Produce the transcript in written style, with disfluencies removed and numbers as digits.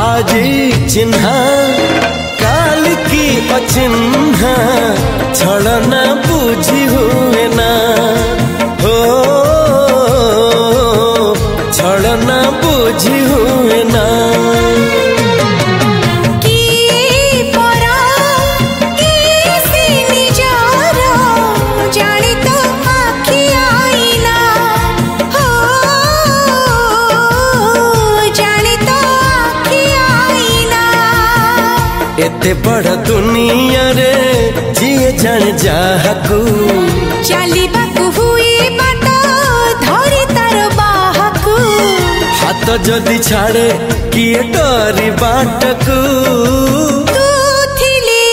आज चिन्हा काल की अचिन्हा छलना बुझी हुए ना हो छलना बुझी हुए ना एते बड़ दुनिया रे जिए जान जाहकू चलिबाकू हुई बाट धरी तार बाहकू हाथ जदि छाड़े किए डरी बाटकू तू थिली